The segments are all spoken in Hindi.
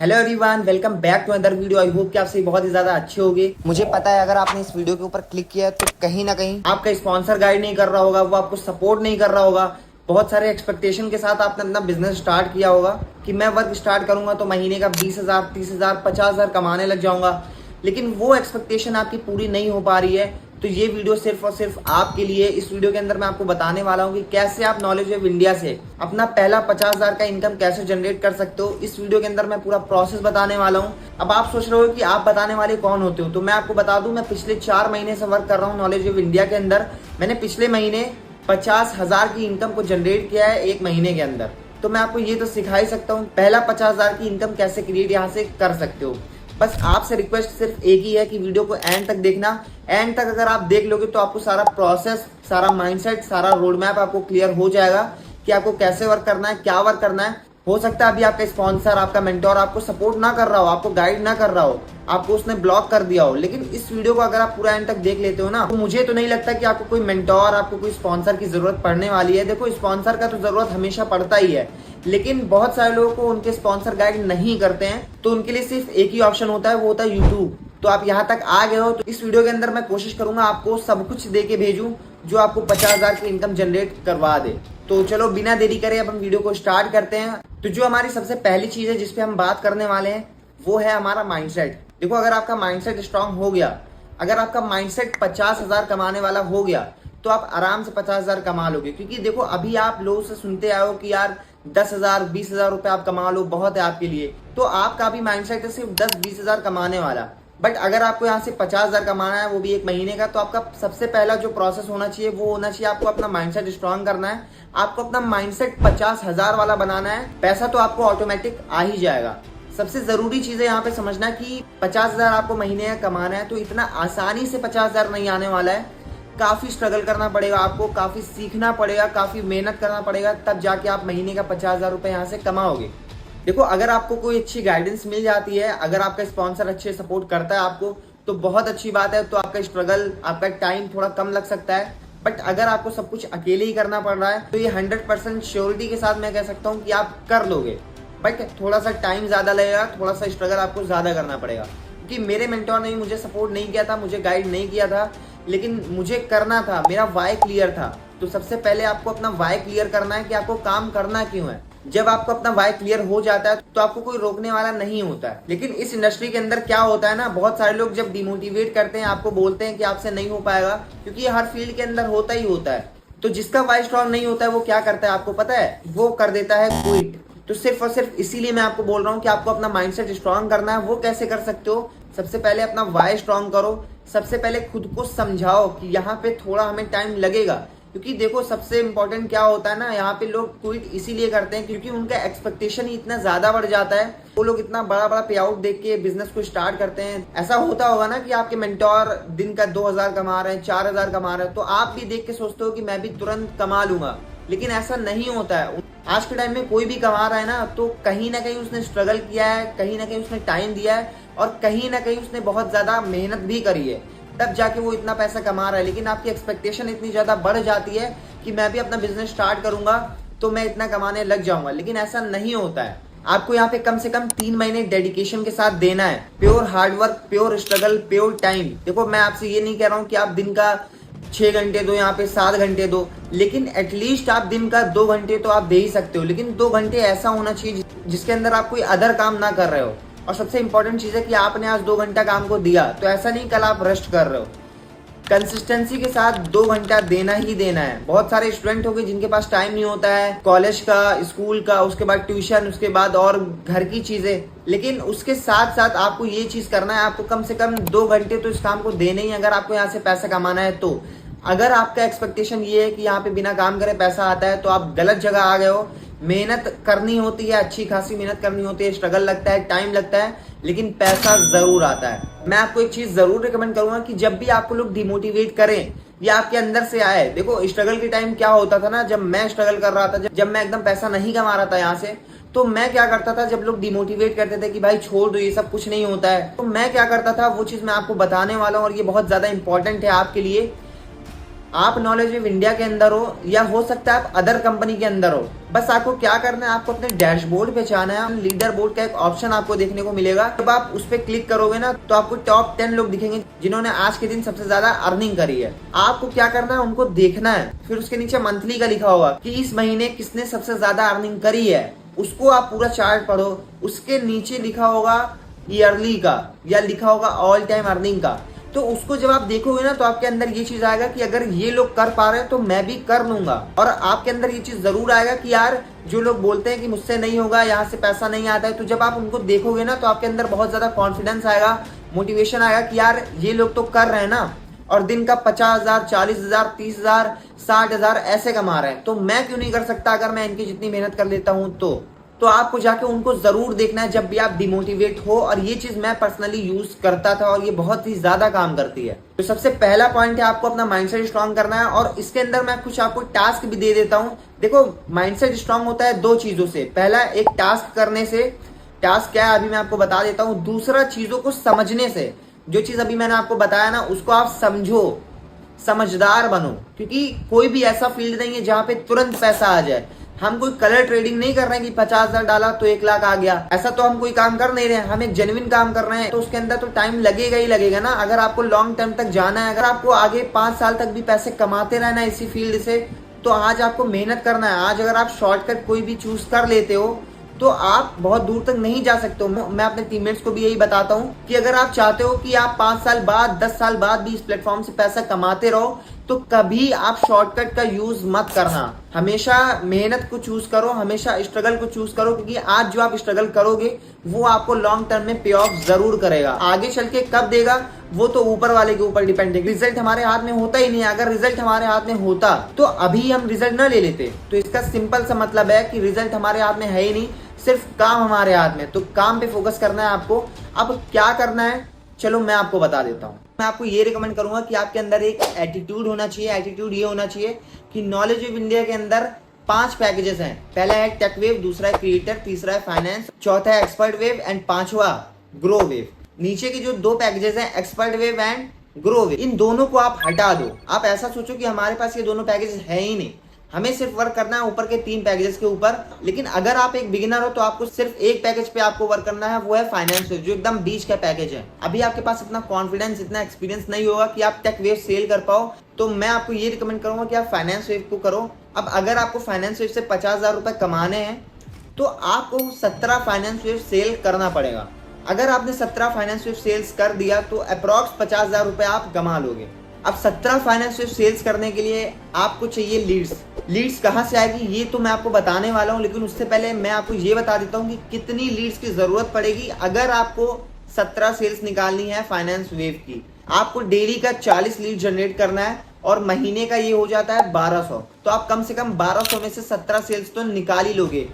Hello everyone, welcome back to other video. I hope कि आप सभी बहुत ही ज्यादा अच्छे होंगे। मुझे पता है अगर आपने इस वीडियो के ऊपर क्लिक किया है तो कहीं ना कहीं आपका स्पॉन्सर गाइड नहीं कर रहा होगा, वो आपको सपोर्ट नहीं कर रहा होगा। बहुत सारे एक्सपेक्टेशन के साथ आपने अपना बिजनेस स्टार्ट किया होगा कि मैं वर्क स्टार्ट करूंगा तो महीने का 20,000, 30,000, 50,000 कमाने लग जाऊंगा, लेकिन वो एक्सपेक्टेशन आपकी पूरी नहीं हो पा रही है। तो ये वीडियो सिर्फ और सिर्फ आपके लिए। इस वीडियो के अंदर मैं आपको बताने वाला हूँ कि कैसे आप नॉलेज ऑफ इंडिया से अपना पहला 50,000 का इनकम कैसे जनरेट कर सकते हो। इस वीडियो के अंदर मैं पूरा प्रोसेस बताने वाला हूँ। अब आप सोच रहे हो कि आप बताने वाले कौन होते हो, तो मैं आपको बता दूं, मैं पिछले 4 महीने से वर्क कर रहा हूँ नॉलेज ऑफ इंडिया के अंदर। मैंने पिछले महीने 50,000 की इनकम को जनरेट किया है एक महीने के अंदर। तो मैं आपको ये तो सिखा ही सकता हूँ पहला 50,000 की इनकम कैसे क्रिएट यहाँ से कर सकते हो। बस आपसे रिक्वेस्ट सिर्फ एक ही है कि वीडियो को एंड तक देखना। एंड तक अगर आप देख लोगे तो आपको सारा प्रोसेस, सारा माइंडसेट, सारा रोड मैप आपको क्लियर हो जाएगा कि आपको कैसे वर्क करना है, क्या वर्क करना है। हो सकता है अभी आपका स्पॉन्सर, आपका मेंटोर आपको सपोर्ट ना कर रहा हो, आपको गाइड ना कर रहा हो, आपको उसने ब्लॉक कर दिया हो, लेकिन इस वीडियो को अगर आप पूरा एंड तक देख लेते हो ना, तो मुझे तो नहीं लगता कि आपको कोई मेंटोर, आपको कोई स्पॉन्सर की जरूरत पड़ने वाली है। देखो, स्पॉन्सर का तो जरूरत हमेशा पड़ता ही है, लेकिन बहुत सारे लोगों को उनके स्पॉन्सर गाइड नहीं करते हैं, तो उनके लिए सिर्फ एक ही ऑप्शन होता है, वो होता है यूट्यूब। तो आप यहाँ तक आ गए हो तो इस वीडियो के अंदर मैं कोशिश करूंगा आपको सब कुछ दे के भेजूं जो आपको 50,000 की इनकम जनरेट करवा दे। तो चलो बिना देरी करे अब हम वीडियो को स्टार्ट करते हैं। तो जो हमारी सबसे पहली चीज है जिसपे हम बात करने वाले हैं वो है हमारा माइंडसेट। देखो, अगर आपका माइंडसेट स्ट्रांग हो गया, अगर आपका माइंडसेट 50,000 कमाने वाला हो गया, तो आप आराम से 50,000 कमा लोगे। क्योंकि देखो, अभी आप लोगों से सुनते आए हो कि यार 10,000, 20,000 रुपए आप कमा लो, बहुत है आपके लिए। तो आपका भी माइंडसेट है सिर्फ 10-20,000 कमाने वाला। बट अगर आपको यहाँ से 50,000 कमाना है, वो भी एक महीने का, तो आपका सबसे पहला जो प्रोसेस होना चाहिए वो होना चाहिए आपको अपना माइंडसेट स्ट्रांग करना है। आपको अपना माइंडसेट 50,000 वाला बनाना है। पैसा तो आपको ऑटोमेटिक आ ही जाएगा। सबसे जरूरी चीज है यहाँ पे समझना कि 50,000 आपको महीने का कमाना है, तो इतना आसानी से 50,000 नहीं आने वाला है। काफी स्ट्रगल करना पड़ेगा आपको, काफी सीखना पड़ेगा, काफी मेहनत करना पड़ेगा, तब जाके आप महीने का 50,000 रुपए यहाँ से कमाओगे। देखो, अगर आपको कोई अच्छी गाइडेंस मिल जाती है, अगर आपका स्पॉन्सर अच्छे सपोर्ट करता है आपको, तो बहुत अच्छी बात है। तो आपका स्ट्रगल, आपका टाइम थोड़ा कम लग सकता है। बट अगर आपको सब कुछ अकेले ही करना पड़ रहा है, तो ये 100% श्योरिटी के साथ मैं कह सकता हूँ कि आप कर लोगे। बट थोड़ा सा टाइम ज्यादा लगेगा, थोड़ा सा स्ट्रगल आपको ज्यादा करना पड़ेगा। क्योंकि मेरे मेंटोर ने मुझे सपोर्ट नहीं किया था, मुझे गाइड नहीं किया था, लेकिन मुझे करना था, मेरा वाई क्लियर था। तो सबसे पहले आपको अपना वाई क्लियर करना है कि आपको काम करना क्यों है। जब आपको अपना वाई क्लियर हो जाता है तो आपको कोई रोकने वाला नहीं होता है। लेकिन इस इंडस्ट्री के अंदर क्या होता है ना, बहुत सारे लोग जब डिमोटिवेट करते हैं, आपको बोलते हैं कि आपसे नहीं हो पाएगा, क्योंकि ये हर फील्ड के अंदर होता ही होता है। तो जिसका वाई स्ट्रांग नहीं होता है वो क्या करता है आपको पता है? वो कर देता है क्विट। तो सिर्फ और सिर्फ इसीलिए मैं आपको बोल रहा हूँ कि आपको अपना माइंडसेट स्ट्रांग करना है। वो कैसे कर सकते हो? सबसे पहले अपना वाई स्ट्रांग करो। सबसे पहले खुद को समझाओ कि यहाँ पे थोड़ा हमें टाइम लगेगा। क्योंकि देखो, सबसे इंपॉर्टेंट क्या होता है ना, यहाँ पे लोग क्विट इसीलिए करते हैं क्योंकि उनका एक्सपेक्टेशन ही इतना ज्यादा बढ़ जाता है। वो लोग इतना बड़ा बड़ा पे आउट देख के बिजनेस को स्टार्ट करते हैं। ऐसा होता होगा ना कि आपके मेंटोर दिन का 2,000 कमा रहे हैं, 4,000 कमा रहे हैं, तो आप भी देख के सोचते हो कि मैं भी तुरंत कमा लूंगा, लेकिन ऐसा नहीं होता है। आज के टाइम में कोई भी कमा रहा है ना, तो कहीं ना कहीं उसने स्ट्रगल किया है, कहीं ना कहीं उसने टाइम दिया है, और कहीं ना कहीं उसने बहुत ज्यादा मेहनत भी करी है, तब जाके वो इतना पैसा कमा रहा है। लेकिन आपकी एक्सपेक्टेशन इतनी ज्यादा बढ़ जाती है कि मैं भी अपना बिजनेस स्टार्ट करूंगा तो मैं इतना कमाने लग जाऊंगा, लेकिन ऐसा नहीं होता है। आपको यहाँ पे कम से कम 3 महीने डेडिकेशन के साथ देना है। Pure hard work, pure struggle, pure time. देखो, मैं आपसे ये नहीं कह रहा हूँ कि आप दिन का 6 घंटे दो, यहाँ पे 7 घंटे दो, लेकिन एटलीस्ट आप दिन का 2 घंटे तो आप दे ही सकते हो। लेकिन 2 घंटे ऐसा होना चाहिए जिसके अंदर आप कोई अदर काम ना कर रहे हो। और सबसे इंपॉर्टेंट चीज है कि आपने आज 2 घंटा काम को दिया, तो ऐसा नहीं कल आप रेस्ट कर रहे हो। कंसिस्टेंसी के साथ 2 घंटा देना ही देना है। बहुत सारे स्टूडेंट हो गए जिनके पास टाइम नहीं होता है, कॉलेज का, स्कूल का, उसके बाद ट्यूशन, उसके बाद और घर की चीजें, लेकिन उसके साथ साथ आपको ये चीज करना है। आपको कम से कम 2 घंटे तो इस काम को देने ही, अगर आपको यहाँ से पैसा कमाना है तो। अगर आपका एक्सपेक्टेशन ये है कि यहाँ पे बिना काम करे पैसा आता है, तो आप गलत जगह आ गए हो। मेहनत करनी होती है, अच्छी खासी मेहनत करनी होती है, स्ट्रगल लगता है, टाइम लगता है, लेकिन पैसा जरूर आता है। मैं आपको एक चीज जरूर रिकमेंड करूंगा कि जब भी आपको लोग डिमोटिवेट करें, या आपके अंदर से आए। देखो, स्ट्रगल के टाइम क्या होता था ना, जब मैं स्ट्रगल कर रहा था, जब मैं एकदम पैसा नहीं कमा रहा था यहाँ से, तो मैं क्या करता था, जब लोग डिमोटिवेट करते थे कि भाई छोड़ दो, ये सब कुछ नहीं होता है, तो मैं क्या करता था, वो चीज मैं आपको बताने वाला हूँ, और ये बहुत ज्यादा इंपॉर्टेंट है आपके लिए। आप नॉलेज ऑफ इंडिया के अंदर हो या हो सकता है आप अदर कंपनी के अंदर हो, बस आपको क्या करना है, आपको अपने डैशबोर्ड पे जाना है। लीडर बोर्ड का एक ऑप्शन आपको देखने को मिलेगा। जब आप उस पर क्लिक करोगे ना तो आपको टॉप 10 लोग दिखेंगे जिन्होंने आज के दिन सबसे ज्यादा अर्निंग करी है। आपको क्या करना है, उनको देखना है। फिर उसके नीचे मंथली का लिखा होगा कि इस महीने किसने सबसे ज्यादा अर्निंग करी है, उसको आप पूरा चार्ट पढ़ो। उसके नीचे लिखा होगा ईयरली का या लिखा होगा ऑल टाइम अर्निंग का। तो उसको जब आप देखोगे ना तो आपके अंदर ये चीज आएगा कि अगर ये लोग कर पा रहे हैं तो मैं भी कर लूंगा। और आपके अंदर ये चीज जरूर आएगा कि यार जो लोग बोलते हैं कि मुझसे नहीं होगा, यहाँ से पैसा नहीं आता है, तो जब आप उनको देखोगे ना तो आपके अंदर बहुत ज्यादा कॉन्फिडेंस आएगा, मोटिवेशन आएगा कि यार ये लोग तो कर रहे हैं ना, और दिन का 50,000, 40,000, 30,000, 60,000 ऐसे कमा रहे हैं, तो मैं क्यों नहीं कर सकता अगर मैं इनकी जितनी मेहनत कर लेता हूं तो आपको जाके उनको जरूर देखना है जब भी आप डिमोटिवेट हो। और ये चीज मैं पर्सनली यूज करता था और ये बहुत ही ज्यादा काम करती है। तो सबसे पहला पॉइंट है आपको अपना माइंडसेट स्ट्रांग करना है। और इसके अंदर मैं कुछ आपको टास्क भी दे देता हूं। देखो, माइंडसेट स्ट्रांग होता है दो चीजों से। पहला एक टास्क करने से, टास्क क्या है अभी मैं आपको बता देता हूं। दूसरा चीजों को समझने से, जो चीज अभी मैंने आपको बताया ना उसको आप समझो, समझदार बनो। क्योंकि कोई भी ऐसा फील्ड नहीं है जहां पे तुरंत पैसा आ जाए। हम कोई कलर ट्रेडिंग नहीं कर रहे हैं कि 50,000 डाला तो 1 लाख आ गया, ऐसा तो हम कोई काम कर नहीं रहे हैं। हम एक जेन्युइन काम कर रहे हैं, तो उसके अंदर तो टाइम लगेगा ही लगेगा ना। अगर आपको लॉन्ग टर्म तक जाना है, अगर आपको आगे 5 साल तक भी पैसे कमाते रहना है इसी फील्ड से, तो आज आपको मेहनत करना है। आज अगर आप शॉर्टकट कोई भी चूज कर लेते हो तो आप बहुत दूर तक नहीं जा सकते हो। मैं अपने टीममेट्स को भी यही बताता हूँ कि अगर आप चाहते हो कि आप 5 साल बाद, 10 साल बाद भी इस प्लेटफॉर्म से पैसा कमाते रहो, तो कभी आप शॉर्टकट का यूज मत करना। हमेशा मेहनत को चूज करो, हमेशा स्ट्रगल को चूज करो, क्योंकि आज जो आप स्ट्रगल करोगे वो आपको लॉन्ग टर्म में पे ऑफ जरूर करेगा। आगे चल के कब देगा वो तो ऊपर वाले के ऊपर डिपेंड है। रिजल्ट हमारे हाथ में होता ही नहीं है। अगर रिजल्ट हमारे हाथ में होता तो अभी हम रिजल्ट न ले लेते। तो इसका सिंपल सा मतलब है कि रिजल्ट हमारे हाथ में है ही नहीं, सिर्फ काम हमारे हाथ में। तो काम पे फोकस करना है आपको। अब क्या करना है चलो मैं आपको बता देता हूँ। मैं आपको ये रिकमेंड करूंगा कि आपके अंदर एक एटीट्यूड होना चाहिए। एटीट्यूड ये होना चाहिए कि नॉलेज ऑफ इंडिया के अंदर 5 पैकेजेस हैं। पहला है टेक वेव, दूसरा है क्रिएटर, तीसरा है फाइनेंस, चौथा है एक्सपर्ट वेव एंड 5वां ग्रो वेव। नीचे के जो 2 पैकेजेस हैं expert wave and grow wave, इन दोनों को आप हटा दो। आप ऐसा सोचो कि हमारे पास ये दोनों पैकेज है ही नहीं, हमें सिर्फ वर्क करना है ऊपर के 3 पैकेजेस के ऊपर। लेकिन अगर आप एक बिगिनर हो तो आपको सिर्फ एक पैकेज पे आपको वर्क करना है, वो है फाइनेंस वेव, जो एकदम बीच का पैकेज है। अभी आपके पास इतना कॉन्फिडेंस, इतना एक्सपीरियंस नहीं होगा कि आप टेक वेव सेल कर पाओ, तो मैं आपको ये रिकमेंड करूंगा कि आप फाइनेंस वेव को करो। अब अगर आपको फाइनेंस वेव से 50,000 रुपए कमाने हैं तो आपको 17 फाइनेंस वेव सेल करना पड़ेगा। अगर आपने 17 फाइनेंस वेव सेल्स कर दिया तो अप्रॉक्स 50,000 रुपए आप कमा लोगे। अब 17 फाइनेंस वेव सेल्स करने के लिए आपको चाहिए लीड्स। लीड्स कहाँ से आएगी ये तो मैं आपको बताने वाला हूँ, लेकिन उससे पहले मैं आपको ये बता देता हूँ कि कितनी लीड्स की जरूरत पड़ेगी अगर आपको 17 सेल्स निकालनी है फाइनेंस वेव की। आपको डेली का 40 लीड जनरेट करना है और महीने का ये हो जाता है 1200। तो आप कम से कम 1200 में से 17 सेल्स तो निकाल ही लोगे।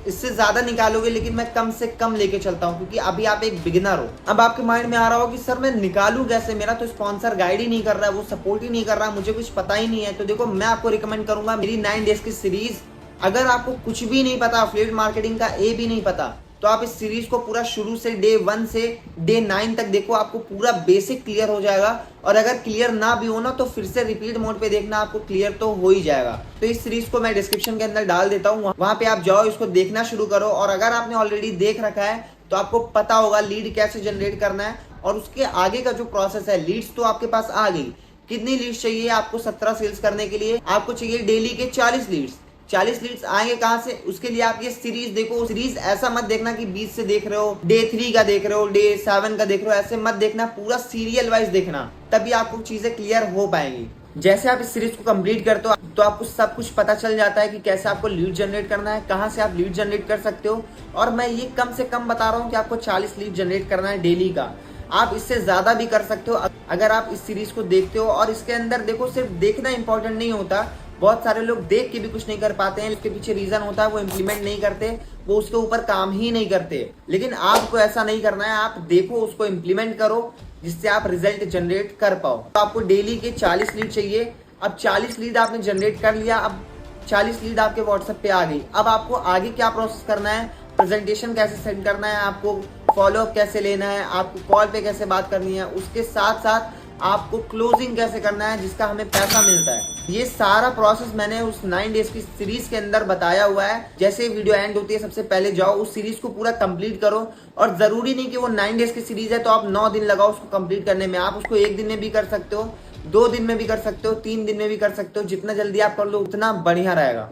इससे ज्यादा निकालोगे लेकिन मैं कम से कम लेके चलता हूं क्योंकि अभी आप एक बिगिनर हो। अब आपके माइंड में आ रहा हो कि सर मैं निकालूं कैसे, मेरा तो स्पॉन्सर गाइड ही नहीं कर रहा है, वो सपोर्ट ही नहीं कर रहा है, मुझे कुछ पता ही नहीं है। तो देखो मैं आपको रिकमेंड करूंगा मेरी 9 डेज की सीरीज। अगर आपको कुछ भी नहीं पता, अफिलिएट मार्केटिंग का ए भी नहीं पता, तो आप इस सीरीज को पूरा शुरू से डे 1 से डे 9 तक देखो, आपको पूरा बेसिक क्लियर हो जाएगा। और अगर क्लियर ना भी हो ना तो फिर से रिपीट मोड पे देखना, आपको क्लियर तो हो ही जाएगा। तो इस सीरीज को मैं डिस्क्रिप्शन के अंदर डाल देता हूँ, वहां पे आप जाओ, इसको देखना शुरू करो। और अगर आपने ऑलरेडी देख रखा है तो आपको पता होगा लीड कैसे जनरेट करना है और उसके आगे का जो प्रोसेस है। लीड्स तो आपके पास आ गई, कितनी लीड्स चाहिए आपको 17 सेल्स करने के लिए? आपको चाहिए डेली के 40 लीड्स। 40 लीड्स आएंगे कहां से? उसके लिए आप ये सीरीज देखो। सीरीज ऐसा मत देखना कि 20 से देख रहे हो, डे 3 का देख रहे हो, डे 7 का देख रहे हो, ऐसे मत देखना, पूरा सीरियल वाइज देखना, तभी आपको चीजें क्लियर हो पाएंगी। जैसे आप इस सीरीज को कंप्लीट करते हो तो आपको सब कुछ पता चल जाता है कि कैसे आपको लीड जनरेट करना है, कहां से आप लीड जनरेट कर सकते हो। और मैं ये कम से कम बता रहा हूँ कि आपको 40 लीड जनरेट करना है डेली का। आप इससे ज्यादा भी कर सकते हो अगर आप इस सीरीज को देखते हो। और इसके अंदर देखो, सिर्फ देखना इंपॉर्टेंट नहीं होता, बहुत सारे लोग देख के भी कुछ नहीं कर पाते हैं। इसके पीछे रीजन होता है वो इम्प्लीमेंट नहीं करते, वो उसके ऊपर काम ही नहीं करते। लेकिन आपको ऐसा नहीं करना है, आप देखो, उसको इम्प्लीमेंट करो, जिससे आप रिजल्ट जनरेट कर पाओ। तो आपको डेली के 40 लीड चाहिए। अब 40 लीड आपने जनरेट कर लिया, अब 40 लीड आपके व्हाट्सएप पे आ गई। अब आपको आगे क्या प्रोसेस करना है, प्रेजेंटेशन कैसे सेंड करना है, आपको फॉलोअप कैसे लेना है, आपको कॉल पे कैसे बात करनी है, उसके साथ साथ आपको क्लोजिंग कैसे करना है जिसका हमें पैसा मिलता है। ये सारा प्रोसेस मैंने उस 9 डेज की सीरीज के अंदर बताया हुआ है। जैसे वीडियो एंड होती है सबसे पहले जाओ उस सीरीज को पूरा कंप्लीट करो, और जरूरी नहीं कि वो 9 डेज की सीरीज है तो आप 9 दिन लगाओ उसको कंप्लीट करने में। आप उसको 1 दिन में भी कर सकते हो, 2 दिन में भी कर सकते हो, 3 दिन में भी कर सकते हो। जितना जल्दी आप कर लो उतना बढ़िया रहेगा।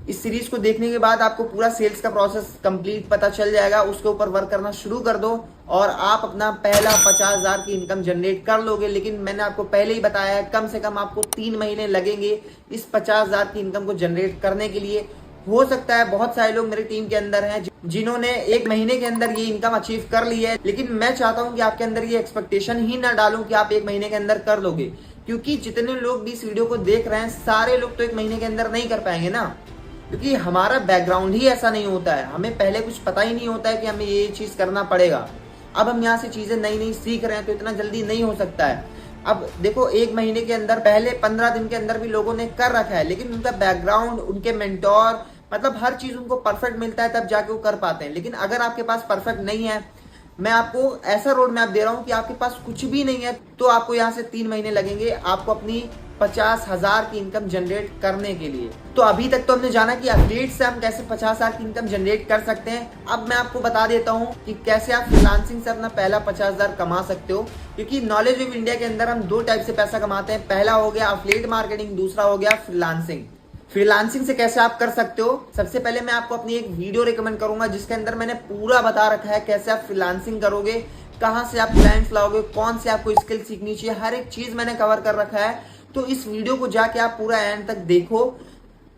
इस सीरीज को देखने के बाद आपको पूरा सेल्स का प्रोसेस कंप्लीट पता चल जाएगा। उसके ऊपर वर्क करना शुरू कर दो और आप अपना पहला 50,000 की इनकम जनरेट कर लोगे। लेकिन मैंने आपको पहले ही बताया है कम से कम आपको 3 महीने लगेंगे इस 50,000 की इनकम को जनरेट करने के लिए। हो सकता है बहुत सारे लोग मेरी टीम के अंदर हैं जिन्होंने 1 महीने के अंदर ये इनकम अचीव कर ली है, लेकिन मैं चाहता हूं कि आपके अंदर ये एक्सपेक्टेशन ही ना डालूं कि आप 1 महीने के अंदर कर लोगे, क्योंकि जितने लोग भी इस वीडियो को देख रहे हैं सारे लोग तो 1 महीने के अंदर नहीं कर पाएंगे ना, क्योंकि हमारा बैकग्राउंड ही ऐसा नहीं होता है। हमें पहले कुछ पता ही नहीं होता है कि हमें ये चीज करना पड़ेगा। अब हम यहाँ से चीजें नई नई सीख रहे हैं तो इतना जल्दी नहीं हो सकता है। अब देखो 1 महीने के अंदर पहले 15 दिन के अंदर भी लोगों ने कर रखा है, लेकिन उनका बैकग्राउंड, उनके मेंटोर, मतलब हर चीज उनको परफेक्ट मिलता है तब जाके वो कर पाते हैं। लेकिन अगर आपके पास परफेक्ट नहीं है, मैं आपको ऐसा रोड मैप दे रहा हूं कि आपके पास कुछ भी नहीं है तो आपको यहाँ से 3 महीने लगेंगे आपको अपनी 50,000 की इनकम जनरेट करने के लिए। तो अभी तक तो हमने जाना कि एफिलिएट से हम कैसे 50,000 की इनकम जनरेट कर सकते हैं। अब मैं आपको बता देता हूं कि कैसे आप फ्रीलांसिंग से अपना पहला 50,000 कमा सकते हो। क्योंकि नॉलेज ऑफ इंडिया के अंदर हम 2 टाइप से पैसा कमाते हैं। पहला हो गया एफिलिएट मार्केटिंग, दूसरा हो गया फ्रीलांसिंग। फ्रीलांसिंग से कैसे आप कर सकते हो, सबसे पहले मैं आपको अपनी एक वीडियो रिकमेंड करूंगा जिसके अंदर मैंने पूरा बता रखा है कैसे आप फ्रीलांसिंग करोगे, कहां से आप क्लाइंट्स लाओगे, कौन से आपको स्किल सीखनी चाहिए, हर एक चीज मैंने कवर कर रखा है। तो इस वीडियो को जाके आप पूरा एंड तक देखो।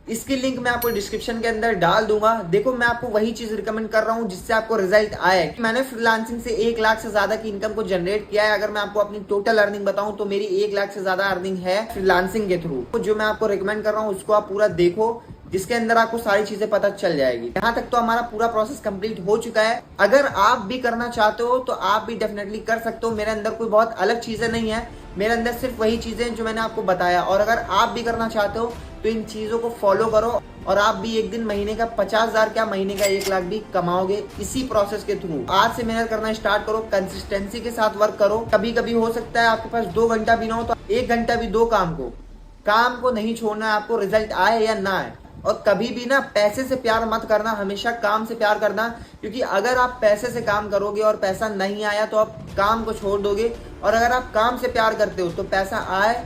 इसकी लिंक मैं आपको डिस्क्रिप्शन के अंदर डाल दूंगा। देखो मैं आपको वही चीज रिकमेंड कर रहा हूं जिससे आपको रिजल्ट आए। मैंने फ्रीलांसिंग से 1 लाख से ज्यादा की इनकम को जनरेट किया है। अगर मैं आपको अपनी टोटल अर्निंग बताऊं तो मेरी 1 लाख से ज्यादा अर्निंग है फ्रीलांसिंग के थ्रू। तो जो मैं आपको रिकमेंड कर रहा हूं उसको आप पूरा देखो, जिसके अंदर आपको सारी चीजें पता चल जाएगी। यहाँ तक तो हमारा पूरा प्रोसेस कंप्लीट हो चुका है। अगर आप भी करना चाहते हो तो आप भी डेफिनेटली कर सकते हो। मेरे अंदर कोई बहुत अलग चीजें नहीं है, मेरे अंदर सिर्फ वही चीजें जो मैंने आपको बताया। और अगर आप भी करना चाहते हो तो इन चीजों को फॉलो करो और आप भी एक दिन महीने का 50,000 क्या महीने का 1 लाख भी कमाओगे इसी प्रोसेस के थ्रू। आज से मेहनत करना स्टार्ट करो, कंसिस्टेंसी के साथ वर्क करो। कभी कभी हो सकता है आपके पास 2 घंटा भी ना हो तो 1 घंटा भी दो काम को नहीं छोड़ना है आपको, रिजल्ट आए या ना आए। और कभी भी ना पैसे से प्यार मत करना, हमेशा काम से प्यार करना। क्योंकि अगर आप पैसे से काम करोगे और पैसा नहीं आया तो आप काम को छोड़ दोगे, और अगर आप काम से प्यार करते हो तो पैसा आए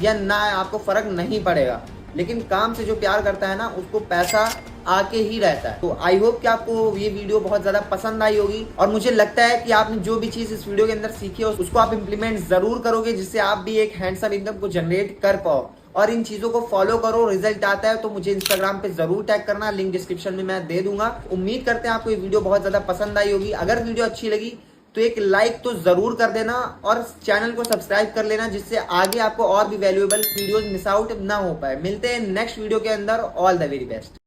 या ना आए आपको फर्क नहीं पड़ेगा। लेकिन काम से जो प्यार करता है ना उसको पैसा आके ही रहता है। तो आई होप कि आपको ये वीडियो बहुत ज्यादा पसंद आई होगी, और मुझे लगता है कि आपने जो भी चीज इस वीडियो के अंदर सीखी है उसको आप इम्प्लीमेंट जरूर करोगे, जिससे आप भी एक हैंडसम इनकम को जनरेट कर पाओ। और इन चीजों को फॉलो करो, रिजल्ट आता है तो मुझे इंस्टाग्राम पे जरूर टैग करना, लिंक डिस्क्रिप्शन में मैं दे दूंगा। उम्मीद करते हैं आपको ये वीडियो बहुत ज्यादा पसंद आई होगी। अगर वीडियो अच्छी लगी तो एक लाइक तो जरूर कर देना और चैनल को सब्सक्राइब कर लेना, जिससे आगे आपको और भी वैल्यूएबल वीडियोस मिस आउट ना हो पाए। मिलते हैं नेक्स्ट वीडियो के अंदर। All the very best.